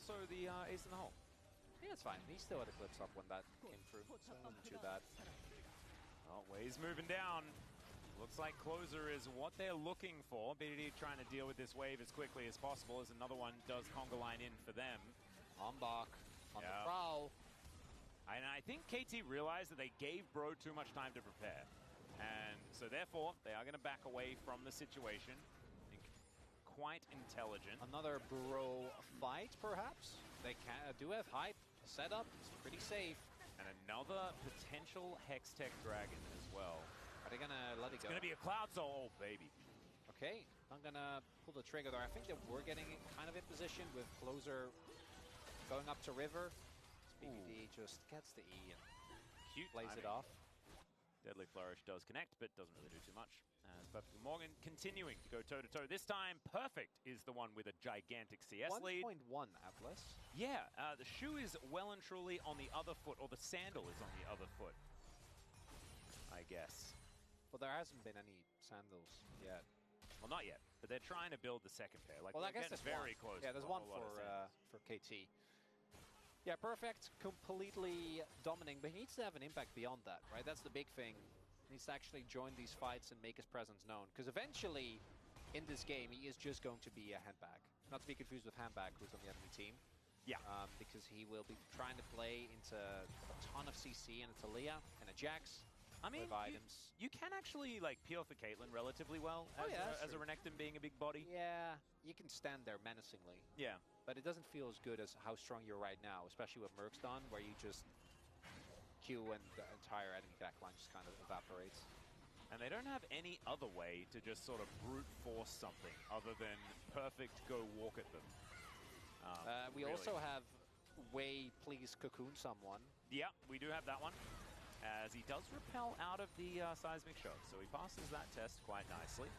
also the ace in the hole. Yeah, it's fine. He still had a Eclipse up when that came through, so it wasn't too bad. Oh, Wei's moving down. Looks like closer is what they're looking for. BDD trying to deal with this wave as quickly as possible as another one does conga line in for them. Ombak on the prowl. And I think KT realized that they gave Bro too much time to prepare. And so therefore, they are going to back away from the situation. Quite intelligent. Another Bro fight, perhaps? They do have hype set up. It's pretty safe. And another potential Hextech Dragon as well. Are they going to let it go? It's going to be a Cloud Soul, oh, baby. Okay, I'm going to pull the trigger there. I think that we're getting kind of in position with closer going up to River. BBD just gets the E and cute plays timing. It off. Deadly Flourish does connect, but doesn't really do too much. As Perfect Morgan continuing to go toe-to-toe. This time, Perfect is the one with a gigantic CS lead. 1.1 Atlas. Yeah, the shoe is well and truly on the other foot, or the sandal is on the other foot, I guess. Well, there hasn't been any sandals yet. Well, not yet, but they're trying to build the second pair. Like, well, I guess there's very close. Yeah, there's one for KT. Yeah, Perfect, completely dominating, but he needs to have an impact beyond that, right? That's the big thing. He needs to actually join these fights and make his presence known. Because eventually, in this game, he is just going to be a handbag. Not to be confused with Handbag, who's on the enemy team. Yeah. Because he will be trying to play into a ton of CC and a Talia and a Jax. I mean, you can actually like peel for Caitlyn relatively well as a Renekton being a big body. Yeah, you can stand there menacingly. Yeah. But it doesn't feel as good as how strong you're right now, especially with Merc's done, where you just Q and the entire enemy backline just kind of evaporates. And they don't have any other way to just sort of brute force something other than Perfect go walk at them. We also have Wei please cocoon someone. Yeah, we do have that one. As he does repel out of the seismic shock, so he passes that test quite nicely.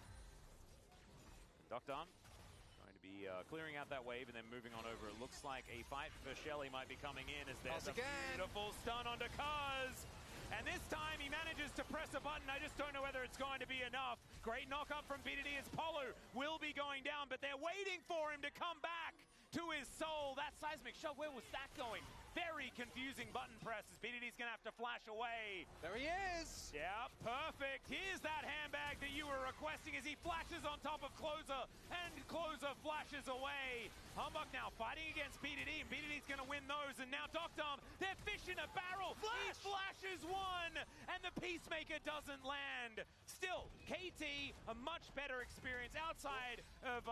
Doctor going to be clearing out that wave and then moving on over. It looks like a fight for Shelly might be coming in as there's a beautiful stun onto Kuz. And this time he manages to press a button. I just don't know whether it's going to be enough. Great knock up from BDD as Polu will be going down, but they're waiting for him to come back to his soul. That seismic shove, where was that going? Very confusing button press as BDD's going to have to flash away. There he is! Yeah, perfect. Here's that handbag that you were requesting as he flashes on top of Closer, and Closer flashes away. Humbug now fighting against BDD, and BDD's going to win those, and now Doctom, they're fish in a barrel. He flashes one, and the Peacemaker doesn't land. Still, KT, a much better experience outside of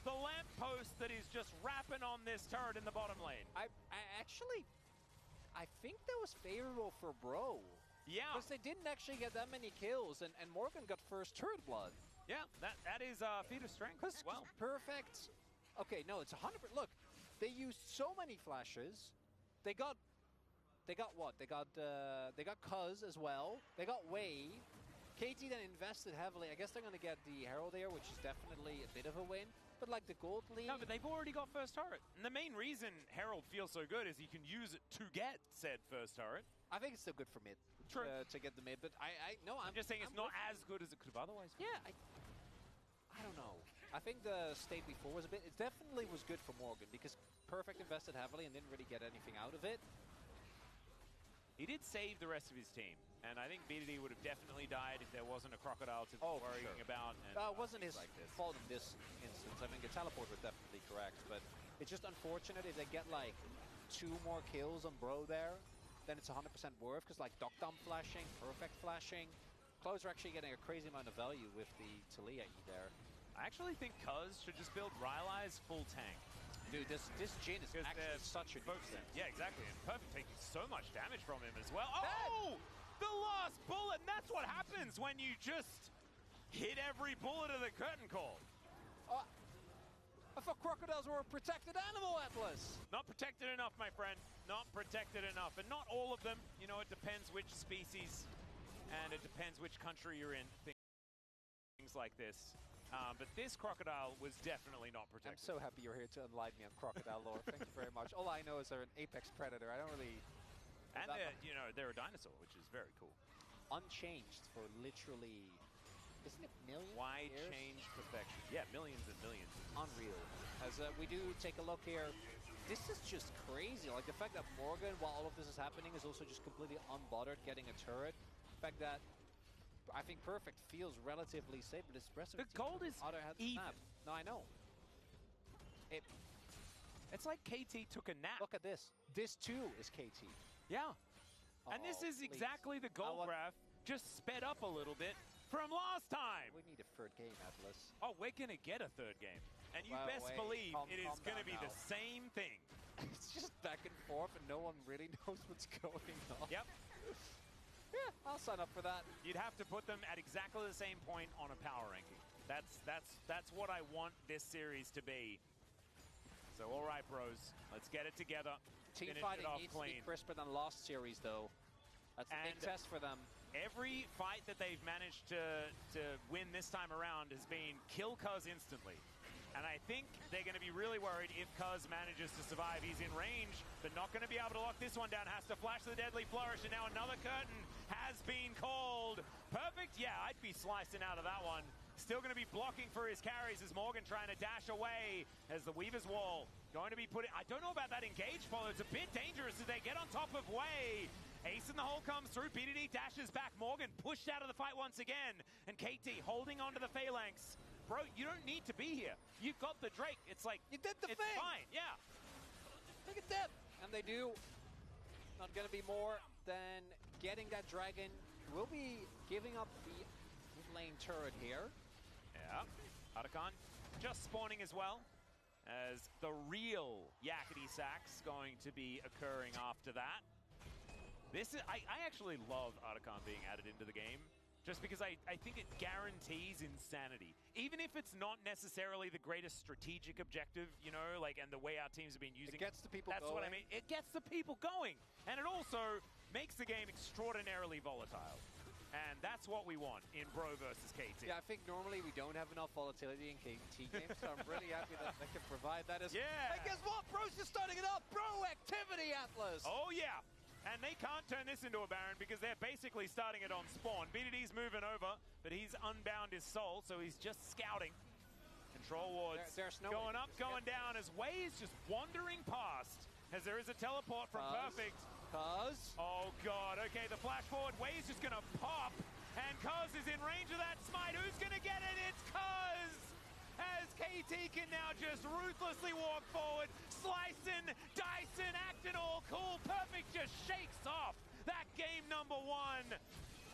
the lamppost that is just rapping on this turret in the bottom lane. I think that was favorable for Bro. Yeah. Because they didn't actually get that many kills, and Morgan got first turret blood. Yeah, that is feat of strength as well. Perfect. Okay, no, it's 100%. Look, they used so many flashes. They got what? They got Kuz as well. They got Wei. KT then invested heavily. I guess they're going to get the Herald here, which is definitely a bit of a win. But like the gold lead... No, but they've already got first turret. And the main reason Herald feels so good is you can use it to get said first turret. I think it's still good for mid. True. To get the mid, but I'm just saying it's not as good as it could have otherwise been. Yeah, I don't know. I think the state before was a bit... It definitely was good for Morgan because Perfect invested heavily and didn't really get anything out of it. He did save the rest of his team, and I think BDD would have definitely died if there wasn't a Crocodile to be worrying about. And it wasn't his fault in this instance. I mean, the teleport was definitely correct, but it's just unfortunate if they get like 2 more kills on Bro there, then it's 100% worth, because like Doctom flashing, Perfect flashing, Closer actually getting a crazy amount of value with the Talia E there. I actually think Kuz should just build Rylai's full tank. Dude, this Jhin is actually such a nuisance. Yeah, exactly. And Perfect taking so much damage from him as well. Oh! The last bullet! And that's what happens when you just hit every bullet of the curtain call. I thought crocodiles were a protected animal, Atlas. Not protected enough, my friend. Not protected enough. And not all of them. You know, it depends which species. And it depends which country you're in. Things like this. But this crocodile was definitely not protected. I'm so happy you're here to enlighten me on crocodile lore. Thank you very much. All I know is they're an apex predator. I don't really... And they're a dinosaur, which is very cool. Unchanged for literally isn't it millions? Why years? change perfection? Yeah, millions and millions. Unreal. As we do take a look here, this is just crazy. Like the fact that Morgan, while all of this is happening, is also just completely unbothered getting a turret. The fact that I think Perfect feels relatively safe, but this rest of The gold is other half even. map. No, I know. It's like KT took a nap. Look at this. This too is KT. Yeah. And this is please. exactly the gold graph, just sped up a little bit from last time. We need a third game, Atlas. Oh, we're going to get a third game. And you Well, best wait, believe calm it is going to down be now. the same thing. It's just back and forth, and no one really knows what's going on. Yep. Yeah, I'll sign up for that. You'd have to put them at exactly the same point on a power ranking. That's what I want this series to be. So, all right, bros, let's get it together. Team Finish fighting it off needs clean. to be crisper than last series, though. That's a big And test for them. Every fight that they've managed to win this time around has been kill Cuz instantly. And I think they're going to be really worried if Cuz manages to survive. He's in range, but not going to be able to lock this one down. Has to flash the Deadly Flourish, and now another curtain has been called. Perfect, yeah, I'd be slicing out of that one. Still going to be blocking for his carries as Morgan trying to dash away as the Weaver's Wall going to be put in. I don't know about that engage follow. It's a bit dangerous as they get on top of Wei. Ace in the hole comes through. PDD dashes back. Morgan pushed out of the fight once again. And KT holding on to the phalanx. Bro, you don't need to be here. You've got the Drake. It's like, You did the it's thing! fine, yeah. Look at them! And they do. Not going to be more than getting that dragon. We'll be giving up the mid lane turret here. Yeah. Arakan just spawning as well, as the real Yakety Sax going to be occurring after that. This is, I actually love Arakan being added into the game, just because I think it guarantees insanity. Even if it's not necessarily the greatest strategic objective, you know, like, and the way our teams have been using It gets the people that's going. what I mean. It gets the people going. And it also makes the game extraordinarily volatile. And that's what we want in Bro versus KT. Yeah, I think normally we don't have enough volatility in KT games, so I'm really happy that they can provide that as... Yeah. Hey, guess what? Bro's just starting it up! Bro activity, Atlas! Oh, yeah. And they can't turn this into a Baron because they're basically starting it on spawn. BDD's moving over, but he's unbound his soul, so he's just scouting. Control wards There's no going up, going down, as Wei is just wandering past, as there is a teleport from Perfect. Oh, God. Okay, the flash forward. Wei is just going to pop, and Cuz is in range of that smite. Who's going to get it? It's Cuz! As KT can now just ruthlessly walk forward, slicing, dicing, acting all cool. Perfect just shakes off that game number one.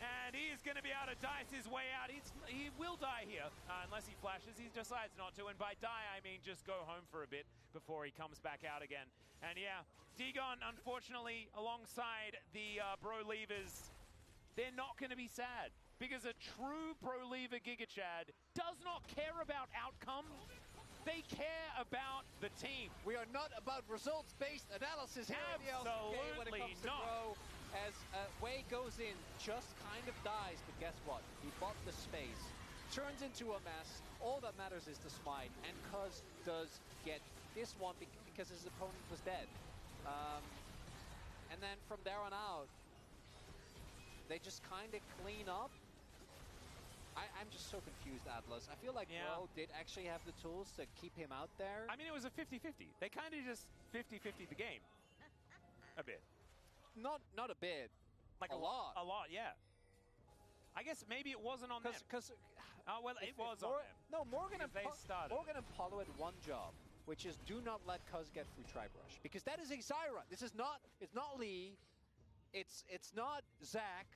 And he is going to be able to dice his way out. He will die here, unless he flashes. He decides not to. And by die, I mean just go home for a bit before he comes back out again. And yeah, Dagon, unfortunately, alongside the Bro Leavers, they're not going to be sad. Because a true Pro Leaver Giga Chad does not care about outcome. They care about the team. We are not about results-based analysis here in the LCK when it comes to not. Bro. As Wei goes in, just kind of dies, but guess what? He bought the space, turns into a mess. All that matters is the smite, and Cuz does get this one because his opponent was dead. And then from there on out, they just kind of clean up. I'm just so confused, Atlas. I feel like Bro did actually have the tools to keep him out there. I mean, it was a 50-50. They kind of just 50-50 the game. A bit. Not a bit. Like a lot. A lot, yeah. I guess maybe it wasn't on them. Because oh, well, it was on them. No, Morgan and started. Paulo had one job, which is do not let Cuz get through Tri-Brush. Because that is a Zyra. This is not, it's not Lee. It's not Zach.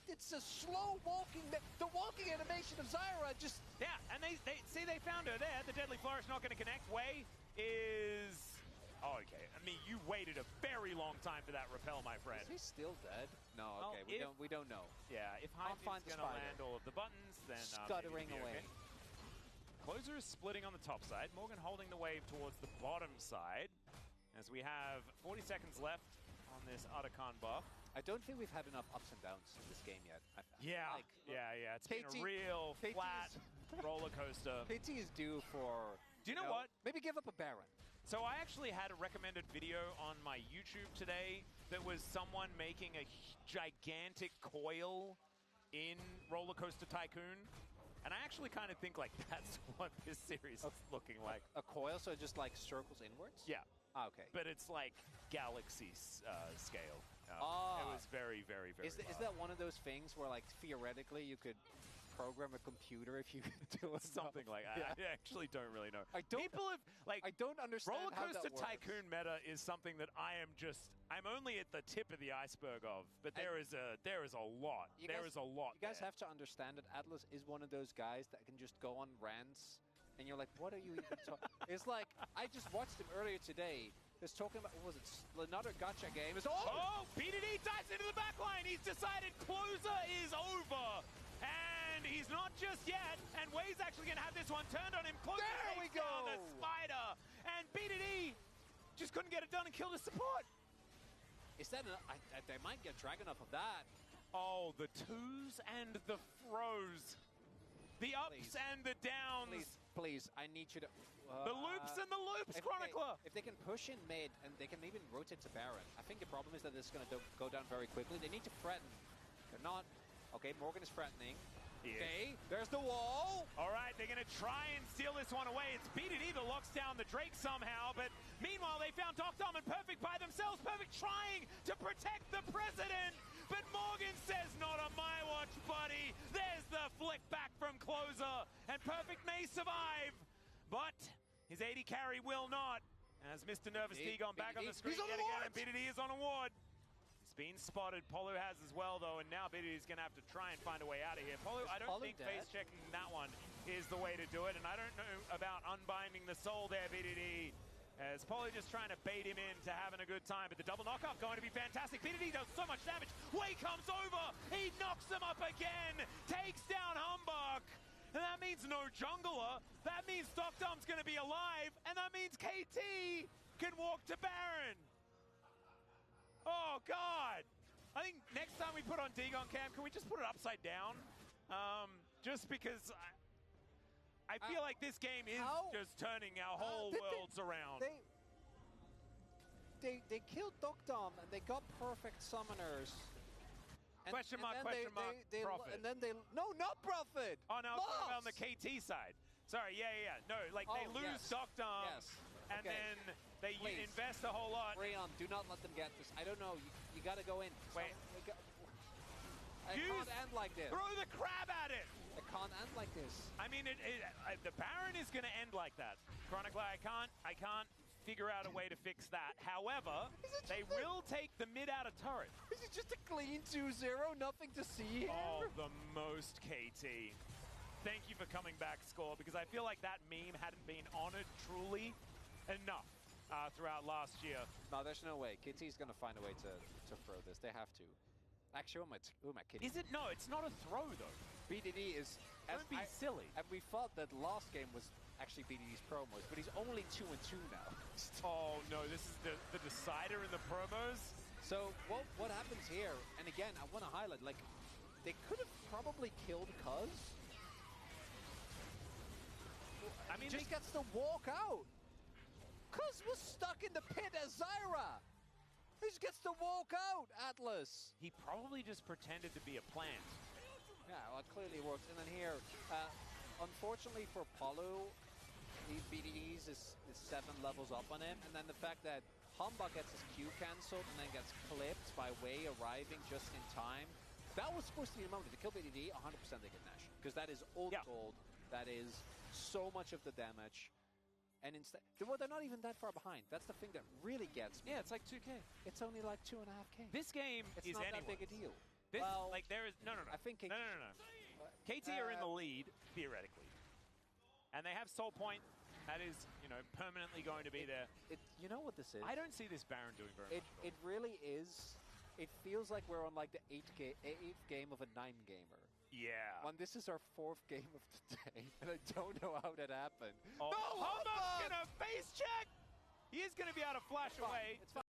It's a slow walking, the walking animation of Zyra just... Yeah, and they found her there. The Deadly Flourish not going to connect. Wei is... Oh, okay. I mean, you waited a very long time for that repel, my friend. Is he still dead? No, well, okay, we don't know. Yeah, if Heinz is going to land all of the buttons, then... Scuttering away. Okay. Closer is splitting on the top side. Morgan holding the wave towards the bottom side. As we have 40 seconds left on this Arakan buff. I don't think we've had enough ups and downs in this game yet. Yeah. It's been a real flat roller coaster. KT is due for... Do you know what? Maybe give up a Baron. So I actually had a recommended video on my YouTube today that was someone making a gigantic coil in Roller Coaster Tycoon. And I actually kind of think like that's what this series is looking like. A coil, so it just like circles inwards? Yeah. Ah, okay. But it's like galaxy scale. It was very, very, very Is that one of those things where like theoretically you could program a computer if you could do something like that? Yeah. I actually don't really know. People have like I don't understand Roller how that Coaster works. Tycoon meta is something that I'm only at the tip of the iceberg of, but there is a lot. There is a lot. You guys have to understand that Atlas is one of those guys that can just go on rants, and you're like, what are you even talking? It's like I just watched him earlier today. He's talking about, what was it, another gacha game? Oh, BDD dives into the back line. He's decided closer is over. And he's not just yet. And Way's actually going to have this one turned on him. Closer there we go. Down the spider. And BDD just couldn't get it done and killed his support. Is that they might get dragon off of that. Oh, the twos and the throws. The ups and the downs. Please, I need you to... the loops and the loops, Chronicler! If they can push in mid, and they can even rotate to Baron, I think the problem is that it's going to go down very quickly. They need to threaten. They're not... Okay, Morgan is threatening. Okay, there's the wall! Alright, they're going to try and steal this one away. It's BDD that locks down the Drake somehow, but meanwhile they found Doctom and Perfect by themselves. Perfect trying to protect the President, but Morgan says, not on my watch, buddy. There's the flick back from Closer, and Perfect may survive, but his AD carry will not. As Mr. Nervous T-Gon back on the screen yet again, and BDD is on a ward. He's been spotted. Polu has as well, though, and now BDD is going to have to try and find a way out of here. Polu, I don't think face checking that one is the way to do it, and I don't know about unbinding the soul there, BDD. As Polu just trying to bait him into having a good time, but the double knockup going to be fantastic. BDD does so much damage. Wei comes over. He knocks him up again. Takes down Humbug. And that means no jungler. That means Doctom's going to be alive. And that means KT can walk to Baron. Oh, God. I think next time we put on D-Gon Cam, can we just put it upside down? Just because I feel like this game is just turning our whole worlds around. They killed Doctom and they got perfect summoners. Question mark, Prophet. And then no, not Prophet! Oh, no, on the KT side. Sorry, yeah. No, like they lose Doctom, and then they invest a whole lot. Rayon, do not let them get this. I don't know, you gotta go in. Wait. It can't end like this. Throw the crab at it! It can't end like this. I mean, the Baron is gonna end like that. Chronicler, I can't figure out a way to fix that. However, they will take the mid out of turret. Is it just a clean 2-0? Nothing to see here? Oh, the most KT. Thank you for coming back, Score, because I feel like that meme hadn't been honored truly enough throughout last year. No, there's no way. KT's going to find a way to throw this. They have to. Actually, who am I kidding? Is it? No, it's not a throw, though. BDD is... Don't be silly. And we thought that last game was actually BDD's promos, but he's only 2-2 now. Oh, no, this is the decider in the promos. So what happens here, and again, I want to highlight, like, they could have probably killed Cuz. I mean, just gets to walk out. Cuz was stuck in the pit as Zyra. He just gets to walk out, Atlas. He probably just pretended to be a plant. Yeah, well, it clearly works. And then here, unfortunately for Polu, these BDEs is 7 levels up on him. And then the fact that Humbug gets his Q cancelled and then gets clipped by Wei arriving just in time. That was supposed to be the moment. To kill BDD, 100% they get Nash. Because that is old gold. That is so much of the damage. And instead, well, they're not even that far behind. That's the thing that really gets me. Yeah, it's like 2K. It's only like 2.5K. This game it's is not anyone's. that big a deal. This, well, like there is no. I think no. KT are in the lead theoretically, and they have Soul Point. That is, permanently going to be there. You know what this is? I don't see this Baron doing very much. It really is. It feels like we're on like the 8th game of a 9-gamer. Yeah. When this is our 4th game of the day, and I don't know how that happened. Oh, no, Humbug's gonna face check. He is gonna be able to flash away. It's fine.